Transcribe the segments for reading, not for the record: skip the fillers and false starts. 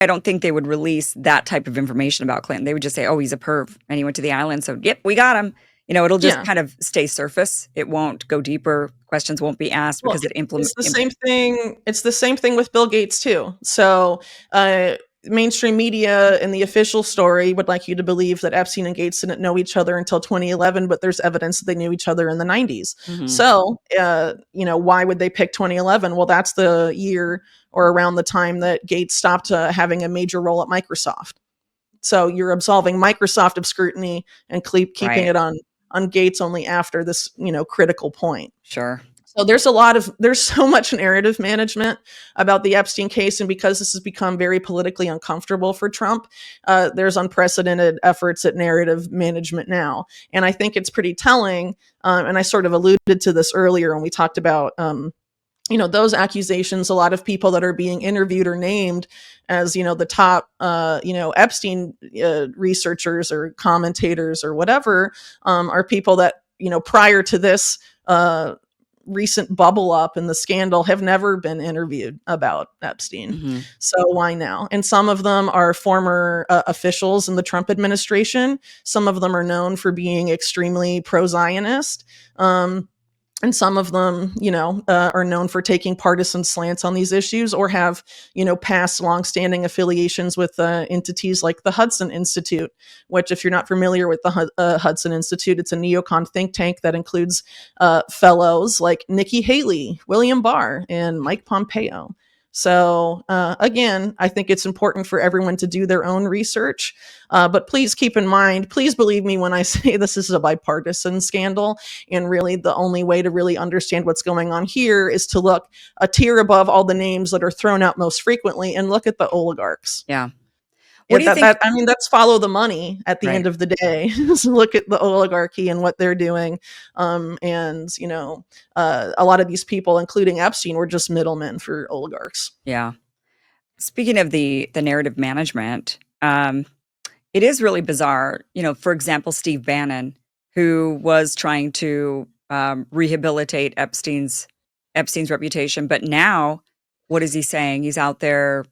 I don't think they would release that type of information about Clinton. They would just say, "Oh, he's a perv, and he went to the island, so yep, we got him." It'll just Yeah. kind of stay surface. It won't go deeper. Questions won't be asked Well, because it it's the same thing. It's the same thing with Bill Gates too. So, mainstream media and the official story would like you to believe that Epstein and Gates didn't know each other until 2011, but there's evidence that they knew each other in the 90s. Mhm. So, why would they pick 2011? Well, that's the year or around the time that Gates stopped having a major role at Microsoft. So you're absolving Microsoft of scrutiny and keeping Right. it on Gates only after this, critical point. Sure. So there's so much narrative management about the Epstein case, and because this has become very politically uncomfortable for Trump, there's unprecedented efforts at narrative management now, and I think it's pretty telling. And I sort of alluded to this earlier when we talked about those accusations. A lot of people that are being interviewed or named as the top Epstein researchers or commentators or whatever are people that prior to this recent bubble up in the scandal have never been interviewed about Epstein. Mhm. So why now? And some of them are former officials in the Trump administration. Some of them are known for being extremely pro-Zionist. And some of them, are known for taking partisan slants on these issues or have, past longstanding affiliations with entities like the Hudson Institute, which, if you're not familiar with the Hudson Institute, it's a neocon think tank that includes fellows like Nikki Haley, William Barr, and Mike Pompeo. So again, I think it's important for everyone to do their own research. But please keep in mind, please believe me when I say this is a bipartisan scandal. And really, the only way to really understand what's going on here is to look a tier above all the names that are thrown out most frequently and look at the oligarchs. Yeah. What Yeah, do you think? that's follow the money at the Right. end of the day. So look at the oligarchy and what they're doing. And, a lot of these people, including Epstein, were just middlemen for oligarchs. Yeah. Speaking of the narrative management, it is really bizarre. For example, Steve Bannon, who was trying to rehabilitate Epstein's reputation, but now what is he saying? He's out there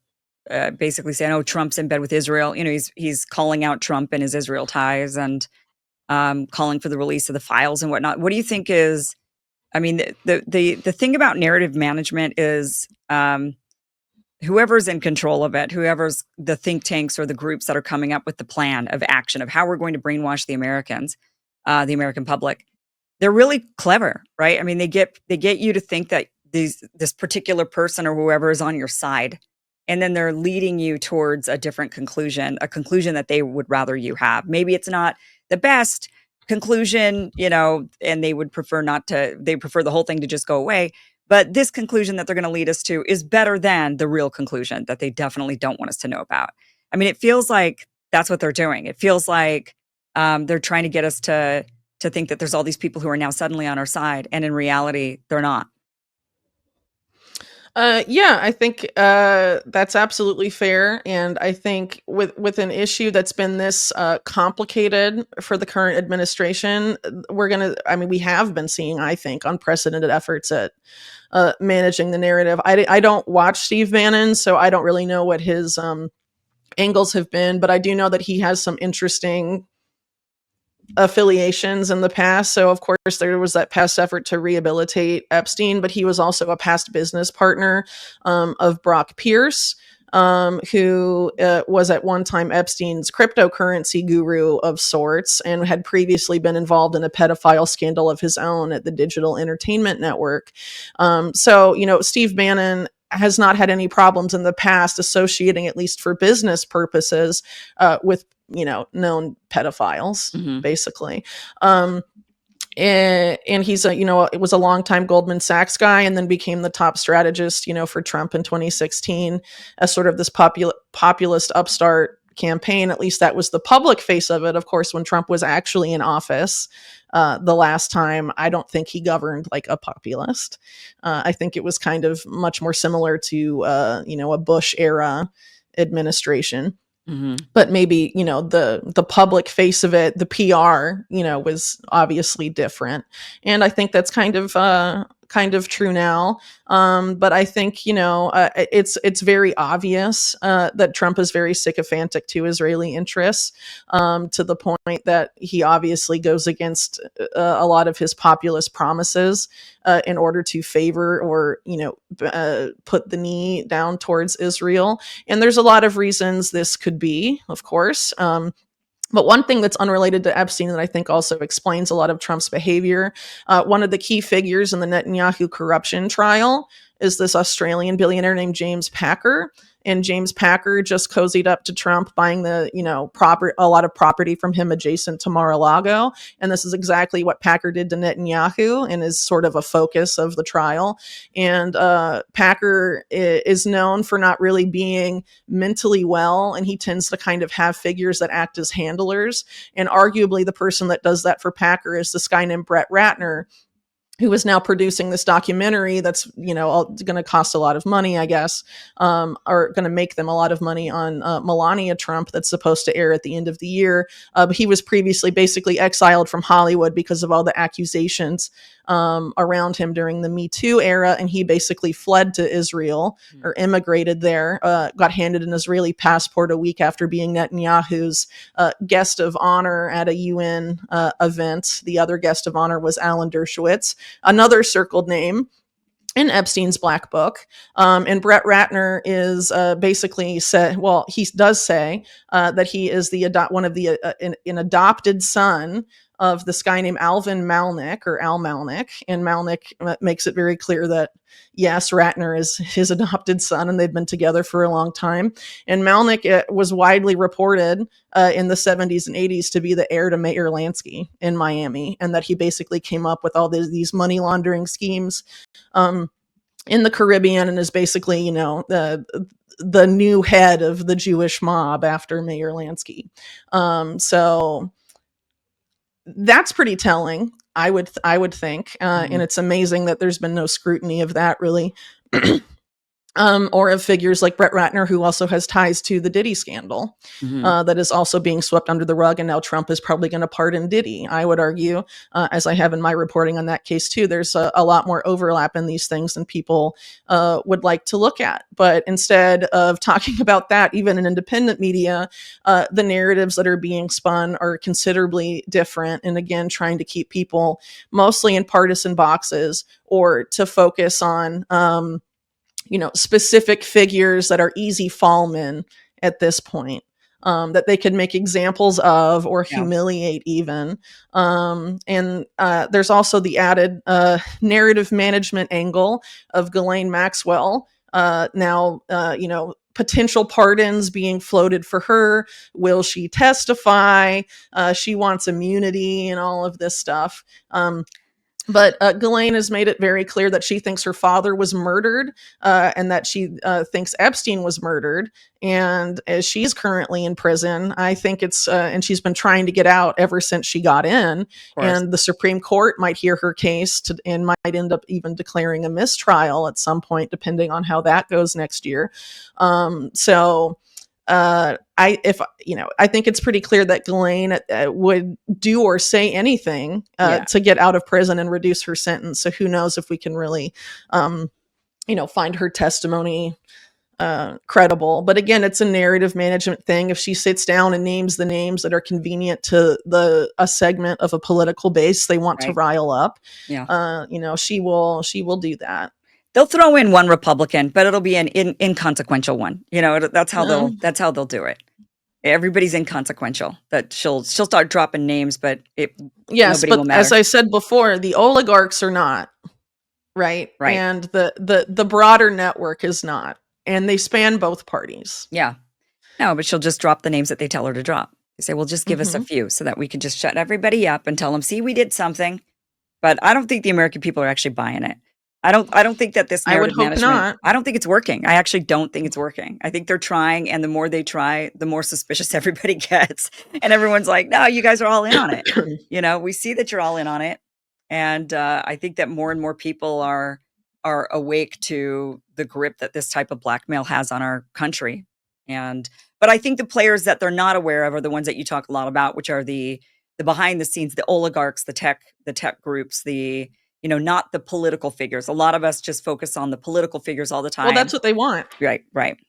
basically saying, "Oh, Trump's in bed with Israel." He's calling out Trump and his Israel ties and calling for the release of the files and whatnot. What do you think is? I mean, the thing about narrative management is. Whoever's in control of it, whoever's the think tanks or the groups that are coming up with the plan of action of how we're going to brainwash the Americans, the American public, they're really clever, right? I mean, they get you to think that this particular person or whoever is on your side, and then they're leading you towards a different conclusion, a conclusion that they would rather you have. Maybe it's not the best conclusion, and they would prefer not to. They prefer the whole thing to just go away. But this conclusion that they're going to lead us to is better than the real conclusion that they definitely don't want us to know about. I mean, it feels like that's what they're doing. It feels like they're trying to get us to think that there's all these people who are now suddenly on our side, and in reality, they're not. Yeah, I think that's absolutely fair, and I think with an issue that's been this complicated for the current administration, we have been seeing, I think, unprecedented efforts at managing the narrative. I don't watch Steve Bannon, so I don't really know what his angles have been, but I do know that he has some interesting affiliations in the past. So of course there was that past effort to rehabilitate Epstein, but he was also a past business partner of Brock Pierce, who was at one time Epstein's cryptocurrency guru of sorts and had previously been involved in a pedophile scandal of his own at the Digital Entertainment Network. So Steve Bannon has not had any problems in the past associating, at least for business purposes, with known pedophiles, Mhm. basically. And he's it was a longtime Goldman Sachs guy, and then became the top strategist, for Trump in 2016 as sort of this populist upstart campaign. At least that was the public face of it. Of course, when Trump was actually in office, the last time, I don't think he governed like a populist. I think it was kind of much more similar to, a Bush era administration. Mhm. But maybe, the public face of it, the PR, was obviously different. And I think that's kind of kind of true now. But I think, it's very obvious that Trump is very sycophantic to Israeli interests, to the point that he obviously goes against a lot of his populist promises in order to favor or, put the knee down towards Israel. And there's a lot of reasons this could be, of course. But one thing that's unrelated to Epstein that I think also explains a lot of Trump's behavior, one of the key figures in the Netanyahu corruption trial is this Australian billionaire named James Packer. And James Packer just cozied up to Trump, buying a lot of property from him adjacent to Mar-a-Lago. And this is exactly what Packer did to Netanyahu and is sort of a focus of the trial. And Packer is known for not really being mentally well, and he tends to kind of have figures that act as handlers. And arguably the person that does that for Packer is this guy named Brett Ratner, who is now producing this documentary that's, going to cost a lot of money, I guess, or going to make them a lot of money on Melania Trump, that's supposed to air at the end of the year. But he was previously basically exiled from Hollywood because of all the accusations around him during the Me Too era. And he basically fled to Israel or immigrated there, got handed an Israeli passport a week after being Netanyahu's guest of honor at a UN event. The other guest of honor was Alan Dershowitz, another circled name in Epstein's black book. And Brett Ratner is basically said, well, he does say that he is an adopted son of this guy named Alvin Malnick, or Al Malnick. And Malnick makes it very clear that, yes, Ratner is his adopted son and they've been together for a long time. And Malnick was widely reported in the 70s and 80s to be the heir to Meyer Lansky in Miami, and that he basically came up with all these money laundering schemes in the Caribbean, and is basically, the new head of the Jewish mob after Meyer Lansky. So that's pretty telling, I would think, and it's amazing that there's been no scrutiny of that, really. Or of figures like Brett Ratner, who also has ties to the Diddy scandal, that is also being swept under the rug. And now Trump is probably going to pardon Diddy. I would argue, as I have in my reporting on that case too, there's a lot more overlap in these things than people would like to look at. But instead of talking about that, even in independent media, the narratives that are being spun are considerably different. And again, trying to keep people mostly in partisan boxes, or to focus on specific figures that are easy fallmen at this point, that they could make examples of or humiliate even. And there's also the added narrative management angle of Ghislaine Maxwell. Now, potential pardons being floated for her. Will she testify? She wants immunity and all of this stuff. But Ghislaine has made it very clear that she thinks her father was murdered, and that she thinks Epstein was murdered. And as she's currently in prison, I think and she's been trying to get out ever since she got in. And the Supreme Court might hear her case and might end up even declaring a mistrial at some point, depending on how that goes next year. I think it's pretty clear that Ghislaine would do or say anything to get out of prison and reduce her sentence. So who knows if we can really, find her testimony credible. But again, it's a narrative management thing. If she sits down and names the names that are convenient to a segment of a political base they want to rile up, she will do that. They'll throw in one Republican, but it'll be an inconsequential one. That's how they'll do it. Everybody's inconsequential. That she'll start dropping names, but nobody will matter. As I said before, the oligarchs are not, right, and the broader network is not, and they span both parties. Yeah, no, but she'll just drop the names that they tell her to drop. They say, "Well, just give us a few, so that we can just shut everybody up and tell them, see, we did something." But I don't think the American people are actually buying it. I don't think that this narrative management, not. I don't think it's working. I actually don't think it's working. I think they're trying, and the more they try, the more suspicious everybody gets. And everyone's like, no, you guys are all in on it. We see that you're all in on it. And I think that more and more people are awake to the grip that this type of blackmail has on our country. But I think the players that they're not aware of are the ones that you talk a lot about, which are the behind the scenes, the oligarchs, the tech groups, the not the political figures. A lot of us just focus on the political figures all the Well, that's time. what they want. Right.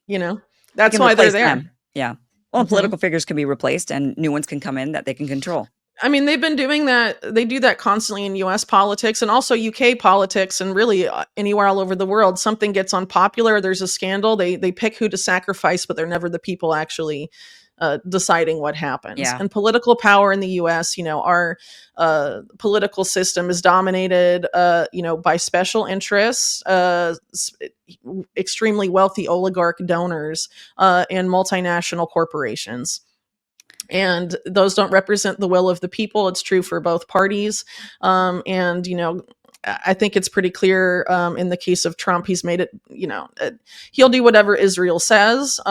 You know, We that's can why they're replace there. them. Yeah. Well, Hmm. political figures can be replaced and new ones can come in that they can control. I mean, they've been doing that. They do that constantly in US politics and also UK politics and really anywhere all over the world. Something gets unpopular, there's a scandal, they pick who to sacrifice, but they're never the people actually deciding what happens. Yeah. And political power in the US, our political system is dominated, by special interests, extremely wealthy oligarch donors, and multinational corporations, and those don't represent the will of the people. It's true for both parties. And I think it's pretty clear, in the case of Trump, he's made it, he'll do whatever Israel says.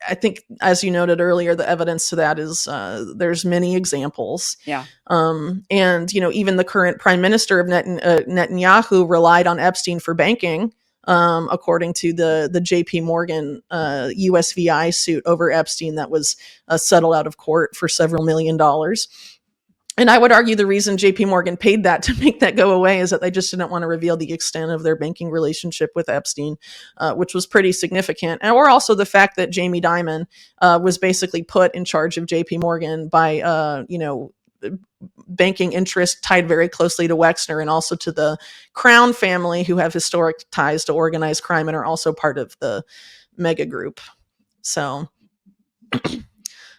I think, as you noted earlier, the evidence to that is, there's many examples. Yeah. And even the current prime minister of Netanyahu relied on Epstein for banking, according to the J.P. Morgan USVI suit over Epstein that was settled out of court for several $1 million. And I would argue the reason J.P. Morgan paid that to make that go away is that they just didn't want to reveal the extent of their banking relationship with Epstein, which was pretty significant. And or also the fact that Jamie Dimon was basically put in charge of J.P. Morgan by, banking interest tied very closely to Wexner and also to the Crown family, who have historic ties to organized crime and are also part of the mega group. So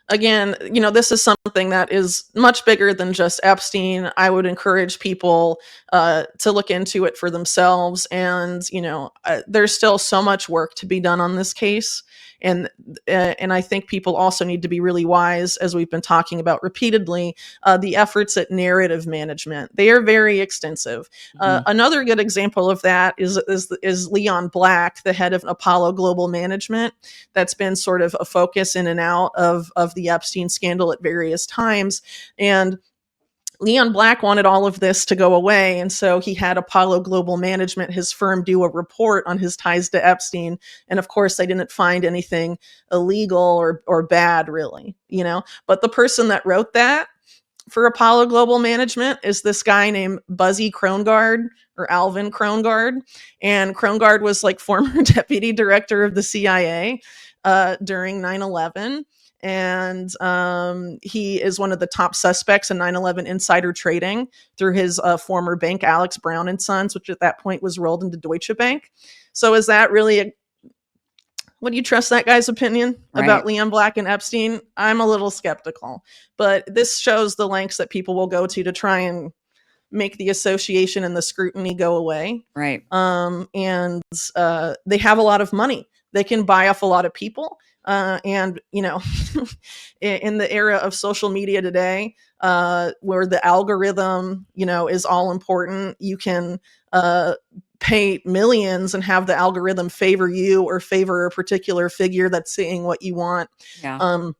again, this is something that is much bigger than just Epstein. I would encourage people to look into it for themselves. And, there's still so much work to be done on this case. And I think people also need to be really wise, as we've been talking about repeatedly, the efforts at narrative management. They are very extensive. Mhm. Another good example of that is Leon Black, the head of Apollo Global Management, that's been sort of a focus in and out of the Epstein scandal at various times. And Leon Black wanted all of this to go away, and so he had Apollo Global Management, his firm, do a report on his ties to Epstein. And of course, they didn't find anything illegal or bad, really, But the person that wrote that for Apollo Global Management is this guy named Buzzy Krongard, or Alvin Krongard. And Krongard was like former deputy director of the CIA during 9/11. And he is one of the top suspects in 9/11 insider trading through his former bank, Alex Brown and Sons, which at that point was rolled into Deutsche Bank. So is that really would you trust that guy's opinion about Right. Leon Black and Epstein? I'm a little skeptical, but this shows the lengths that people will go to try and make the association and the scrutiny go away. Right. And they have a lot of money. They can buy off a lot of people. And, in the era of social media today, where the algorithm, is all important, you can pay millions and have the algorithm favor you or favor a particular figure that's saying what you want, Yeah.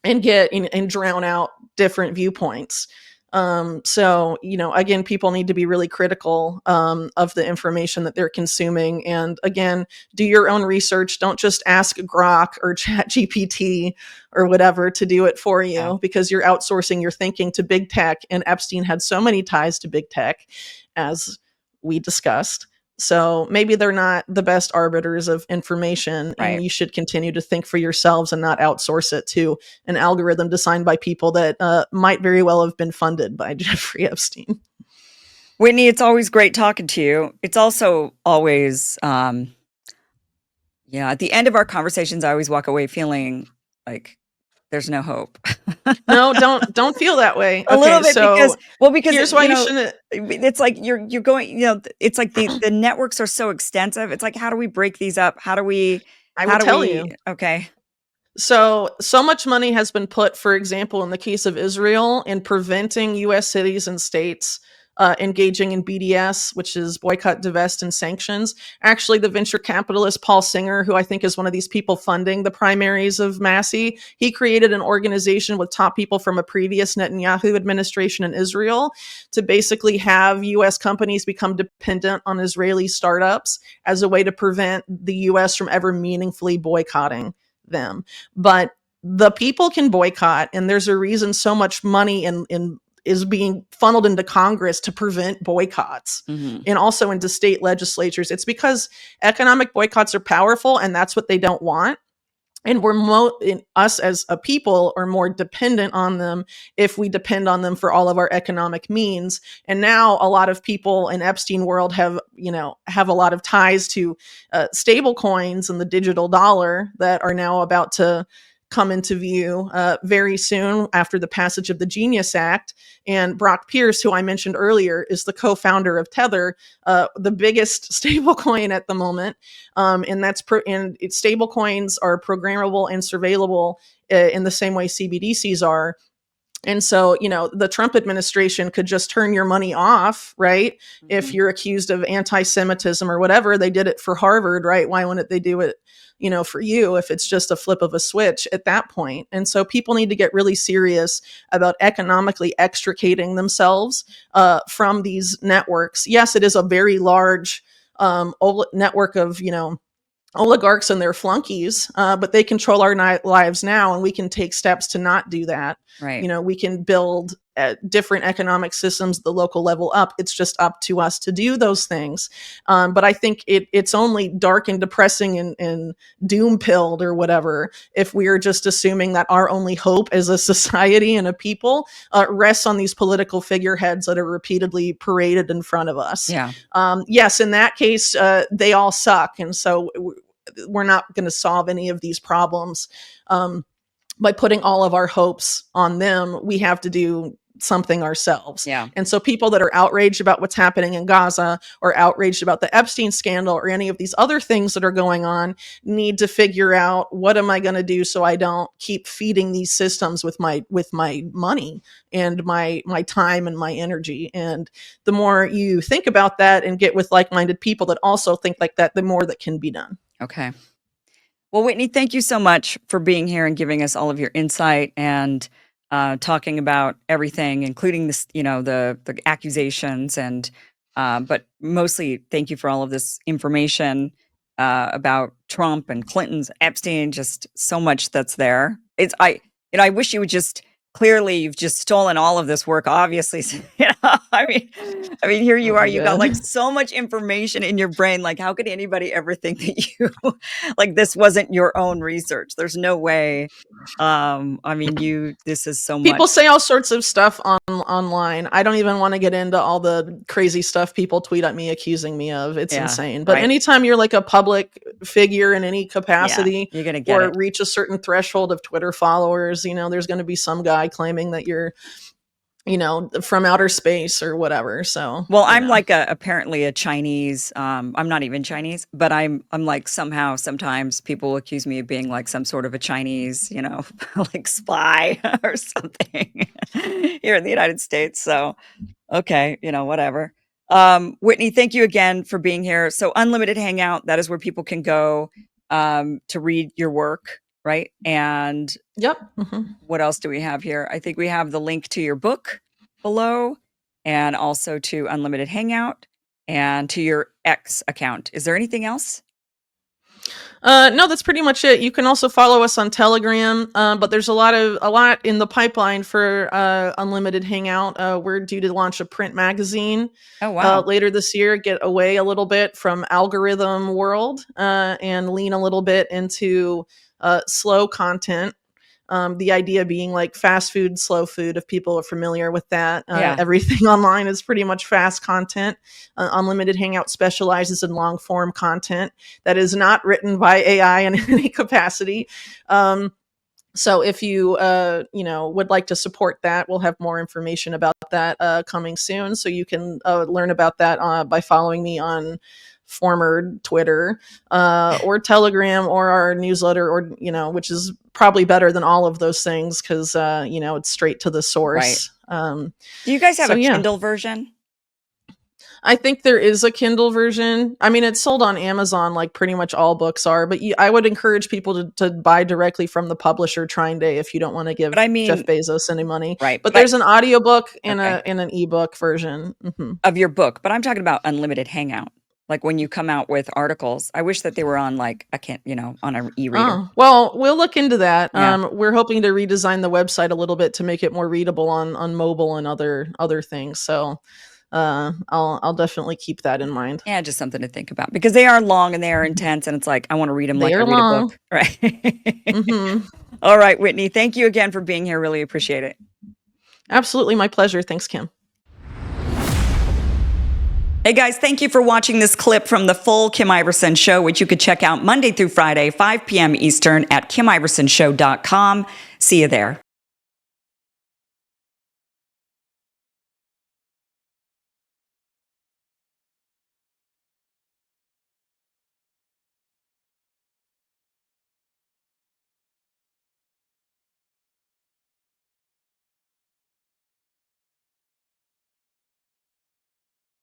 and get and drown out different viewpoints. So, again, people need to be really critical of the information that they're consuming. And again, do your own research. Don't just ask Grok or Chat GPT or whatever to do it for you, Yeah. because you're outsourcing your thinking to big tech. And Epstein had so many ties to big tech, as we discussed. So maybe they're not the best arbiters of information, Right. and you should continue to think for yourselves and not outsource it to an algorithm designed by people that might very well have been funded by Jeffrey Epstein. Whitney, it's always great talking to you. It's also always, at the end of our conversations, I always walk away feeling like there's no hope. No, don't feel that way. A little Okay, bit so because here's why you shouldn't. it's like you're going, it's like the networks are so extensive. It's like, how do we break these up? I will tell you. Okay. So much money has been put, for example, in the case of Israel, in preventing U.S. cities and states engaging in BDS, which is boycott, divest, and sanctions. Actually, the venture capitalist Paul Singer, who I think is one of these people funding the primaries of Massey, he created an organization with top people from a previous Netanyahu administration in Israel to basically have U.S. companies become dependent on Israeli startups as a way to prevent the U.S. from ever meaningfully boycotting them. But the people can boycott, and there's a reason so much money in is being funneled into Congress to prevent boycotts Mhm. and also into state legislatures. It's because economic boycotts are powerful and that's what they don't want. And us as a people are more dependent on them if we depend on them for all of our economic means. And now a lot of people in Epstein world have a lot of ties to stable coins and the digital dollar that are now about to come into view very soon after the passage of the Genius Act. And Brock Pierce, who I mentioned earlier, is the co-founder of Tether, the biggest stablecoin at the moment. And stable coins are programmable and surveillable in the same way CBDCs are. And so, the Trump administration could just turn your money off, right? If Mhm. you're accused of anti-Semitism or whatever, they did it for Harvard, right? Why wouldn't they do it, for you if it's just a flip of a switch at that point? And so people need to get really serious about economically extricating themselves from these networks. Yes, it is a very large network of, oligarchs and their flunkies, but they control our lives now, and we can take steps to not do that. Right. We can build different economic systems at the local level up. It's just up to us to do those things. But I think it's only dark and depressing and doom pilled or whatever if we are just assuming that our only hope as a society and a people rests on these political figureheads that are repeatedly paraded in front of us. Yeah. Yes, in that case, they all suck. And so we're not going to solve any of these problems by putting all of our hopes on them. We have to do something ourselves. Yeah. And so people that are outraged about what's happening in Gaza or outraged about the Epstein scandal or any of these other things that are going on need to figure out, what am I going to do so I don't keep feeding these systems with my money and my time and my energy. And the more you think about that and get with like-minded people that also think like that, the more that can be done. Okay. Well, Whitney, thank you so much for being here and giving us all of your insight and talking about everything, including this, the accusations, and but mostly thank you for all of this information about Trump and Clinton's Epstein. Just so much that's there. I wish you would just clearly you've just stolen all of this work. Obviously, so, I mean, here you Oh are. my You got like God. so much information in your brain. Like, how could anybody ever think that you like this wasn't your own research? There's no way. I mean, this is so People much. say all sorts of stuff online. I don't even want to get into all the crazy stuff people tweet at me accusing me of. It's Yeah, insane. But right. anytime you're like a public figure in any Yeah, capacity you're gonna get or it. reach a certain threshold of Twitter followers, there's going to be some guy claiming that you're, from outer space or whatever. So, Well, I'm like apparently a Chinese. I'm not even Chinese, but I'm like somehow sometimes people accuse me of being like some sort of a Chinese, like spy or something here in the United States. So okay, whatever. Whitney, thank you again for being here. So Unlimited Hangout, that is where people can go to read your work, right? And yep. Hmm. what else do we have here? I think we have the link to your book below and also to Unlimited Hangout and to your X account. Is there anything else? No, that's pretty much it. You can also follow us on Telegram, but there's a lot in the pipeline for Unlimited Hangout. We're due to launch a print magazine Oh, wow. later this year. Get away a little bit from algorithm world and lean a little bit into slow content. The idea being like fast food, slow food, if people are familiar with that. Yeah. Everything online is pretty much fast content. Unlimited Hangout specializes in long form content that is not written by AI in any capacity. So if you would like to support that, we'll have more information about that coming soon. So you can learn about that by following me on former Twitter or Telegram or our newsletter, or which is probably better than all of those things because it's straight to the Right. source. Do you guys have So a yeah. Kindle version? I think there is a Kindle version. I mean, it's sold on Amazon like pretty much all books are, but I would encourage people to buy directly from the publisher Trine Day if you don't want to But give I Jeff mean, Bezos any money. right. But But there's an audiobook and okay. an ebook version. Hmm. Of your book, but I'm talking about Unlimited Hangout. Like when you come out with articles. I wish that they were on like I can't, on an e-reader. Oh, well, we'll look into that. Yeah. We're hoping to redesign the website a little bit to make it more readable on mobile and other things. So, I'll definitely keep that in mind. Yeah, just something to think about because they are long and they are intense and it's like I want to read them They like I are read a long. book, right? Hmm. All right, Whitney, thank you again for being here. Really appreciate it. Absolutely, my pleasure. Thanks, Kim. Hey guys, thank you for watching this clip from the full Kim Iverson Show, which you could check out Monday through Friday, 5 p.m. Eastern at KimIversonShow.com. See you there.